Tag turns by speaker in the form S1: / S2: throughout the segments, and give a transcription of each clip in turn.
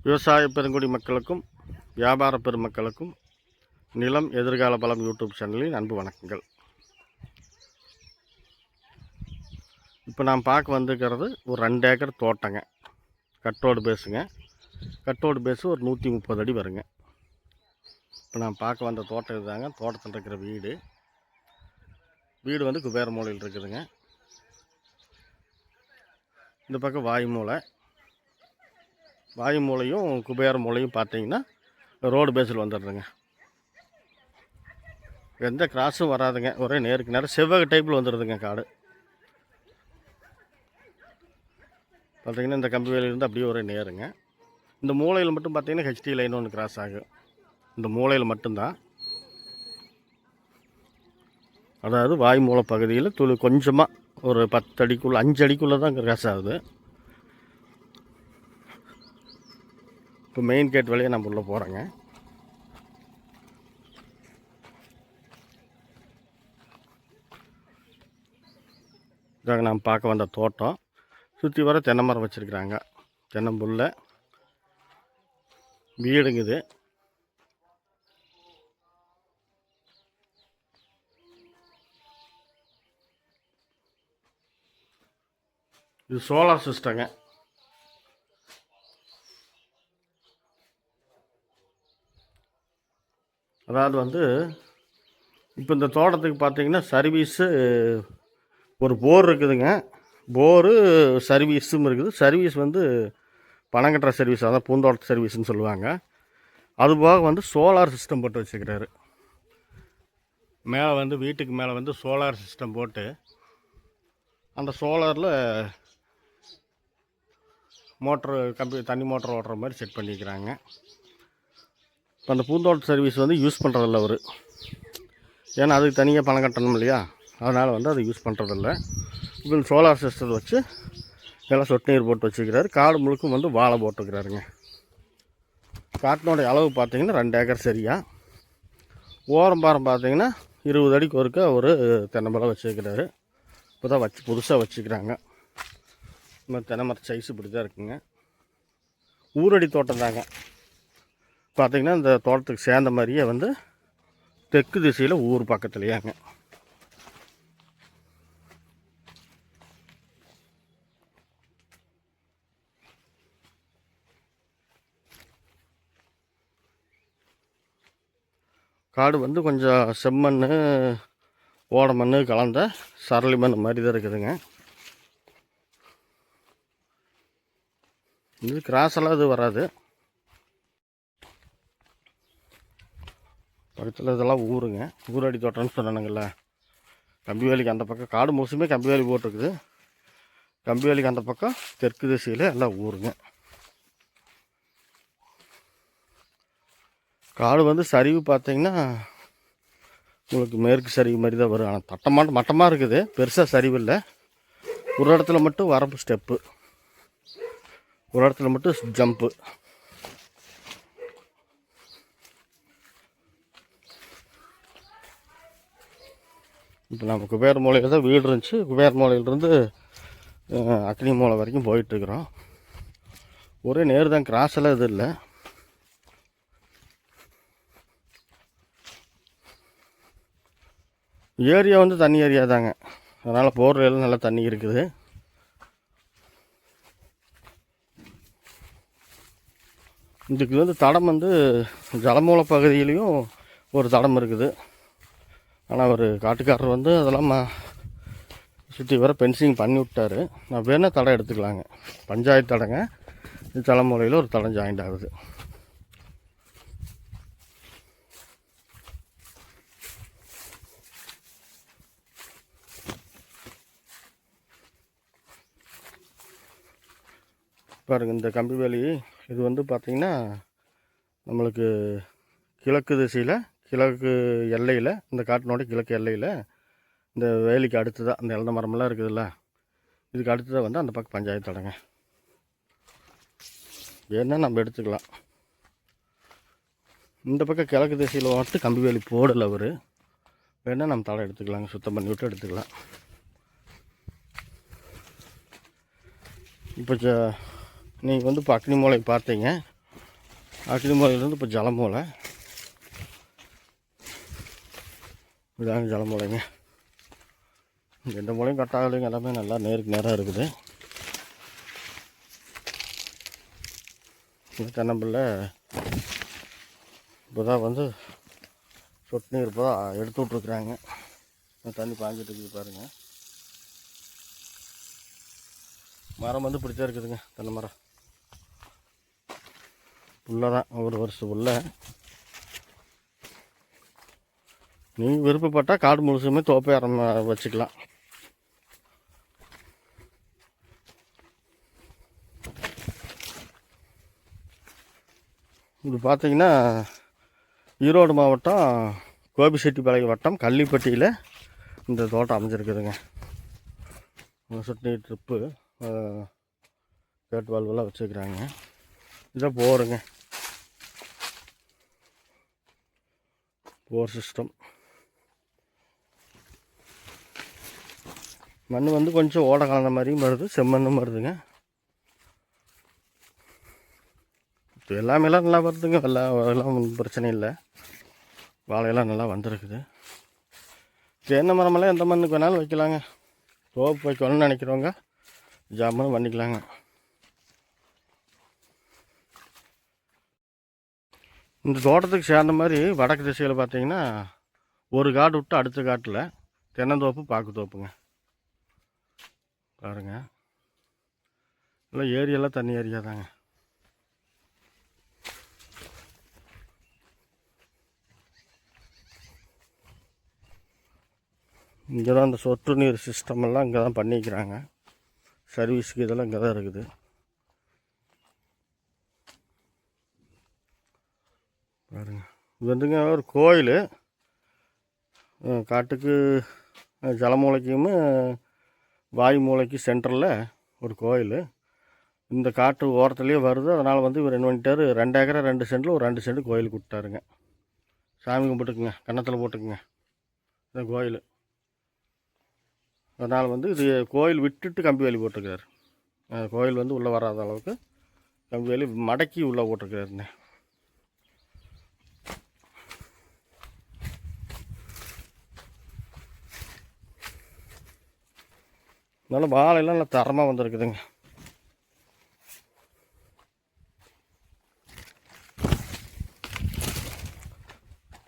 S1: விவசாய பெருங்குடி மக்களுக்கும் வியாபார பெருமக்களுக்கும் நிலம் எதிர்கால பலம் யூடியூப் சேனலின் அன்பு வணக்கங்கள். இப்போ நான் பார்க்க வந்துக்கிறது ஒரு 2 ஏக்கர் தோட்டங்க. கட்டோடு பேஸுங்க. கட்டோடு பேஸு ஒரு 130 அடி வருங்க. இப்போ நான் பார்க்க வந்த தோட்டம் இதுதாங்க. தோட்டத்தில் இருக்கிற வீடு வந்து குபேர மூலையில் இருக்குதுங்க. இந்த பக்கம் வாயு மூலையும் குபேர மூலையும் பார்த்தீங்கன்னா ரோடு பேஸில் வந்துடுதுங்க. எந்த கிராஸும் வராதுங்க. ஒரே நேருக்கு நேரம் செவ்வக டைப்பில் வந்துடுதுங்க காடு. பார்த்தீங்கன்னா இந்த கம்பி வேலையிலேருந்து அப்படியே ஒரே நேருங்க. இந்த மூலையில் மட்டும் பார்த்தீங்கன்னா ஹெச்டி லைன் ஒன்று கிராஸ் ஆகும். இந்த மூலையில் மட்டும்தான், அதாவது வாய் மூலை பகுதியில் கொஞ்சமாக ஒரு 10 அடிக்குள்ளே 5 அடிக்குள்ளே தான் கிராஸ் ஆகுது. இப்போ மெயின் கேட் வழியாக நம்ம உள்ளே போகிறோங்க. இதாக நாம் பார்க்க வந்த தோட்டம். சுற்றி வர தென்னை மரம் வச்சுருக்குறாங்க. தென்னம்புல்ல வீடுங்குது. இது சோலார் சிஸ்டங்க. அதாவது வந்து இப்போ இந்த தோட்டத்துக்கு பார்த்தீங்கன்னா சர்வீஸு ஒரு போர் இருக்குதுங்க. போரு சர்வீஸும் இருக்குது. சர்வீஸ் வந்து பணம் கட்டுற சர்வீஸ், அதான் பூந்தோட்ட சர்வீஸ்னு சொல்லுவாங்க. அதுபோக வந்து சோலார் சிஸ்டம் போட்டு வச்சுக்கிறாரு. மேலே வந்து வீட்டுக்கு மேலே வந்து சோலார் சிஸ்டம் போட்டு அந்த சோலாரில் தண்ணி மோட்டர் ஓட்டுற மாதிரி செட் பண்ணிக்கிறாங்க. இப்போ அந்த பூந்தோட்ட சர்வீஸ் வந்து யூஸ் பண்ணுறதில்ல அவர். ஏன்னா அதுக்கு தனியாக பணம் கட்டணும் இல்லையா, அதனால் வந்து அதை யூஸ் பண்ணுறதில்ல. இப்போ சோலார் சிஸ்டத்தை வச்சு எல்லாம் சொட்டு நீர் போட்டு வச்சுக்கிறாரு. காடு முழுக்கும் வந்து வாழை போட்டுக்கிறாருங்க. காட்டினோடைய அளவு பார்த்திங்கன்னா 2 ஏக்கர் சரியா. ஓரம் பாரம் பார்த்திங்கன்னா 20 அடிக்கு ஒருக்க ஒரு தென்னை மரம் வச்சுக்கிறாரு. இப்போ தான் புதுசாக வச்சுக்கிறாங்க. இந்த தென்னை மர சைஸ் இப்படி தான் இருக்குங்க. ஊரடி தோட்டம் தாங்க. பார்த்திங்கன்னா இந்த தோட்டத்துக்கு சேர்ந்த மாதிரியே வந்து தெற்கு திசையில் ஊர் பக்கத்துலையாங்க. காடு வந்து கொஞ்சம் செம்மண் ஓடமண் கலந்த சரளி மண் மாதிரி தான் இருக்குதுங்க. இது கிராஸெல்லாம் இது வராது. பக்கத்தில் இதெல்லாம் ஊருங்க. ஊரடி தோட்டம்னு சொன்னானுங்கள்ல. கம்பி வேலிக்கு அந்த பக்கம் காடு முழுசுமே கம்பி வேலி போட்டிருக்குது. கம்பி வேலிக்கு அந்த பக்கம் தெற்கு திசையில் எல்லாம் ஊருங்க. காடு வந்து சரிவு பார்த்திங்கன்னா உங்களுக்கு மேற்கு சரிவு மாதிரி தான் வரும். ஆனால் மட்டமாக இருக்குது. பெருசாக சரிவு இல்லை. ஒரு இடத்துல மட்டும் வரப்பு ஸ்டெப்பு, ஒரு இடத்துல மட்டும் ஜம்ப்பு. இப்போ நம்ம குபேர மூலையில் தான் வீடு இருந்துச்சு. குபேர மூலையிலேருந்து அக்னி மூலை வரைக்கும் போயிட்டுருக்குறோம். ஒரே நேர் தான், கிராஸெல்லாம் இது இல்லை. ஏரியா வந்து தண்ணி ஏரியா தாங்க. அதனால் போர்லாம் நல்லா தண்ணி இருக்குது. இதுக்கு வந்து தடம் வந்து ஜலமூல பகுதியிலையும் ஒரு தடம் இருக்குது. ஆனால் அவர் காட்டுக்காரர் வந்து அதெல்லாம் சுற்றி வர பென்சிங் பண்ணி விட்டார். நான் வேணால் தடம் எடுத்துக்கலாங்க. பஞ்சாயத்து தடங்க. இது தலைமுறையில் ஒரு தடம் ஜாயிண்ட் ஆகுது. பாருங்கள் இந்த கம்பி வேலி இது வந்து பார்த்திங்கன்னா நம்மளுக்கு கிழக்கு திசையில், கிழக்கு எல்லையில், இந்த காட்டினோட கிழக்கு எல்லையில் இந்த வேலிக்கு அடுத்து தான் அந்த இழந்த மரமெல்லாம் இருக்குதுல்ல, இதுக்கு அடுத்து தான் வந்து அந்த பக்கம் பஞ்சாயத்து தடங்க. ஏன்னா நம்ம எடுத்துக்கலாம். இந்த பக்கம் கிழக்கு திசையில் மட்டும் கம்பி வேலி போடலை அவர். வேணால் நம்ம தடை எடுத்துக்கலாங்க. சுத்தம் பண்ணி விட்டு எடுத்துக்கலாம். இப்போ நீங்கள் வந்து இப்போ அக்னி மூலை பார்த்தீங்க. அக்கினி மூலையிலேருந்து இப்போ ஜலமூலை. இதாங்க ஜலமூலைங்க. எந்த மூலையும் கட் ஆகலைங்க, எல்லாமே நல்லா நேருக்கு நேராக இருக்குது. இந்த தென்னம்பிள்ளை இப்போ தான் வந்து சொட்டு நீர் இப்போ தான் எடுத்து விட்ருக்குறாங்க. தண்ணி பாஞ்சிட்டு இருக்குது பாருங்கள். மரம் வந்து இப்படித்தான் இருக்குதுங்க, தென்னை மரம் புல்ல தான், ஒரு வருஷம் புல்ல. நீங்கள் விருப்பப்பட்டால் காடு முழுசுமே தோப்பை வச்சுக்கலாம். இது பார்த்திங்கன்னா ஈரோடு மாவட்டம் கோபிச்செட்டிப்பாளையம் வட்டம் கள்ளிப்பட்டியில் இந்த தோட்டம் அமைஞ்சிருக்குதுங்க. சொட்டு நீர் ட்ரிப்பு கேட் வால்வெல்லாம் வச்சுருக்குறாங்க. இதான் போருங்க, போர் சிஸ்டம். மண் வந்து கொஞ்சம் ஓட கலந்த மாதிரியும் வருது, செம்மண்ணும் வருதுங்க. இப்போ எல்லாமேலாம் நல்லா வருதுங்க, எல்லாம் பிரச்சனை இல்லை. வாழையெல்லாம் நல்லா வந்திருக்குது. தென்னை மரமெல்லாம் எந்த மண்ணுக்கு வேணாலும் வைக்கலாங்க. தோப்பு வைக்கணும்னு நினைக்கிறவங்க ஜாமனும் பண்ணிக்கலாங்க. இந்த தோட்டத்துக்கு சேர்ந்த மாதிரி வடக்கு திசையில் பார்த்தீங்கன்னா ஒரு காடு விட்டு அடுத்த காட்டில் தென்னந்தோப்பு பாக்கு தோப்புங்க பாருங்க. எல்லாம் ஏரியெல்லாம் தண்ணி ஏரியா தாங்க. இங்கே தான் இந்த சொட்டு நீர் சிஸ்டமெல்லாம் இங்கே தான் பண்ணிக்கிறாங்க. சர்வீஸுக்கு இதெல்லாம் இங்கே தான் இருக்குது. பாருங்க, இது வந்துங்க ஒரு கோயில். காட்டுக்கு ஜலமூலைக்கும் வாயு மூலைக்கு சென்டரில் ஒரு கோயில். இந்த காட்டு ஓரத்துலேயே வருது. அதனால் வந்து இவர் என்ன பண்ணிட்டார், 2 ஏக்கரை 2 சென்டில் ஒரு 2 சென்ட் கோயிலுக்கு விட்டாருங்க. சாமி கும்பிட்டுக்குங்க, கன்னத்தில் போட்டுக்குங்க இந்த கோயில். அதனால் வந்து இது கோயில் விட்டுட்டு கம்பி வேலி போட்டிருக்காரு. கோயில் வந்து உள்ளே வராத அளவுக்கு கம்பி வேலி மடக்கி உள்ளே போட்டிருக்காருண்ணே. நல்ல வாழையெல்லாம் நல்லா தரமாக வந்திருக்குதுங்க.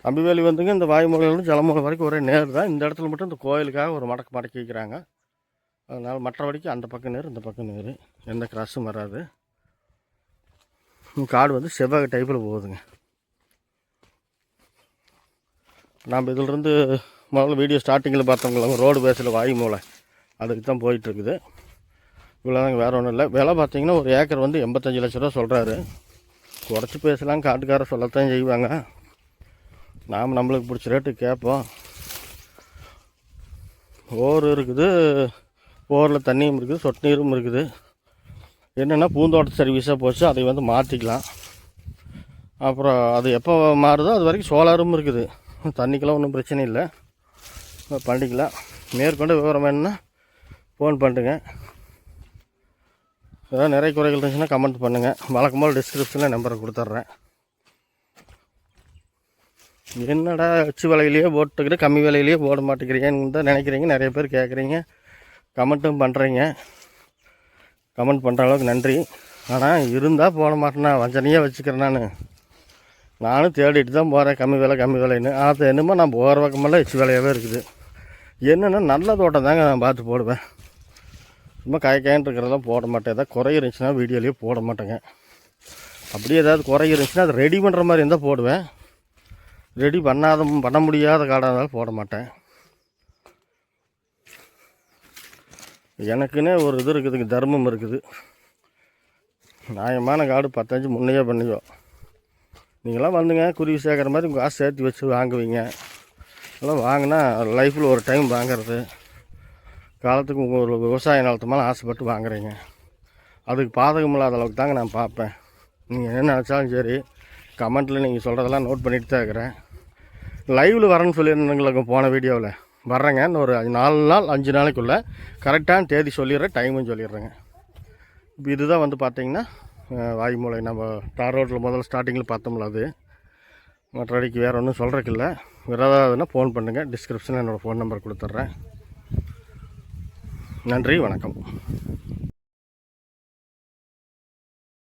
S1: கம்பி வேலி வந்துங்க இந்த வாயுமூலையிலேருந்து ஜலமூலை வரைக்கும் ஒரே நேர் தான். இந்த இடத்துல மட்டும் இந்த கோயிலுக்காக ஒரு மடக்கி வைக்கிறாங்க. அதனால் மற்றபடிக்கு அந்த பக்கம் நேர், இந்த பக்கம் நேர், எந்த கிராஸும் வராது. காடு வந்து செவ்வாய் டைப்பில் போகுதுங்க. நாம் இதிலிருந்து முதல்ல வீடியோ ஸ்டார்டிங்கில் பார்த்தவங்கள ரோடு பேஸில் வாயுமூலை அதுக்கு தான் போயிட்டுருக்குது. இவ்வளோதாங்க, வேறு ஒன்றும் இல்லை. விலை பார்த்திங்கன்னா ஒரு ஏக்கர் வந்து 85 லட்ச ரூபா சொல்கிறாரு. குறைச்சி பேசலாம், காட்டுக்காரர் சொல்லத்தான் செய்வாங்க. நாம் நம்மளுக்கு பிடிச்ச ரேட்டு கேட்போம். போர் இருக்குது, போரில் தண்ணியும் இருக்குது, சொட்டு நீரும் இருக்குது. என்னென்னா பூந்தோட்ட சர்வீஸாக போச்சு, அதை வந்து மாற்றிக்கலாம். அப்புறம் அது எப்போ மாறுதோ அது வரைக்கும் சோலாரும் இருக்குது. தண்ணிக்கெல்லாம் ஒன்றும் பிரச்சனை இல்லை, பண்ணிக்கலாம். மேற்கொண்டு விவரம் வேணுன்னா ஃபோன் பண்ணுங்க. ஏதாவது நிறைய குறைகள் இருந்துச்சுன்னா கமெண்ட் பண்ணுங்கள். வழக்கமாக டிஸ்கிரிப்ஷனில் நம்பரை கொடுத்துட்றேன். என்னடா அச்சு விலையிலேயே போட்டுக்கிட்டு கம்மி விலையிலேயே போட மாட்டேங்கிறீங்கன்னு தான் நினைக்கிறீங்க. நிறைய பேர் கேட்குறீங்க, கமெண்ட்டும் பண்ணுறீங்க. கமெண்ட் பண்ணுற அளவுக்கு நன்றி. ஆனால் இருந்தால் போட மாட்டேன்னா வஞ்சனையாக வச்சுக்கிறேன். நானும் தேடிட்டு தான் போகிறேன் கம்மி விலைன்னு. அது என்னமோ நான் போகிற பக்கமெல்லாம் எச்சு விலையாகவே இருக்குது. என்னென்னா நல்ல தோட்டம் தாங்க நான் பார்த்து போடுவேன். சும்மா காய்க்காயின்னு இருக்கிறதெல்லாம் போட மாட்டேன். ஏதாவது குறை இருந்துச்சுன்னா வீடியோலேயே போட மாட்டேங்க. அப்படியே ஏதாவது குறை இருந்துச்சுன்னா அதை ரெடி பண்ணுற மாதிரி இருந்தால் போடுவேன். ரெடி பண்ண முடியாத காடாக இருந்தாலும் போட மாட்டேன். எனக்குன்னே ஒரு இது இருக்குதுங்க, தர்மம் இருக்குது. நியாயமான காடு 10 முன்னையே பண்ணிக்கோ. நீங்களாம் வந்துங்க குருவி சேர்க்குற மாதிரி உங்கள் காசு சேர்த்து வச்சு வாங்குவீங்க. அதெல்லாம் வாங்கினா லைஃப்பில் ஒரு டைம் வாங்கிறது. காலத்துக்கு உங்கள் ஒரு விவசாய நிலத்து மேலே ஆசைப்பட்டு வாங்குறீங்க. அதுக்கு பாதகம் இல்லாத அளவுக்கு தாங்க நான் பார்ப்பேன். நீங்கள் என்ன நினச்சாலும் சரி, கமெண்ட்டில் நீங்கள் சொல்கிறதெல்லாம் நோட் பண்ணிட்டு தான் இருக்கிறேன். லைவில் வரேன்னு சொல்லியிருந்தேங்களுக்கு போன வீடியோவில் வர்றேங்க. இன்னும் ஒரு 4 நாள் 5 நாளைக்குள்ளே கரெக்டான தேதி சொல்லிடுறேன், டைமும் சொல்லிடுறேங்க. இப்போ இதுதான் வந்து பார்த்திங்கன்னா வாய்மூலை நம்ம தார் ரோட்டில் முதல்ல ஸ்டார்டிங்கில் பார்த்தோம்ல அது. மற்றபடிக்கு வேறு ஒன்றும் சொல்கிறதுக்கு இல்லை. வேறு ஏதாவதுன்னா ஃபோன் பண்ணுங்கள். டிஸ்கிரிப்ஷனில் என்னோடய ஃபோன் நம்பர் கொடுத்துட்றேன். நன்றி, வணக்கம்.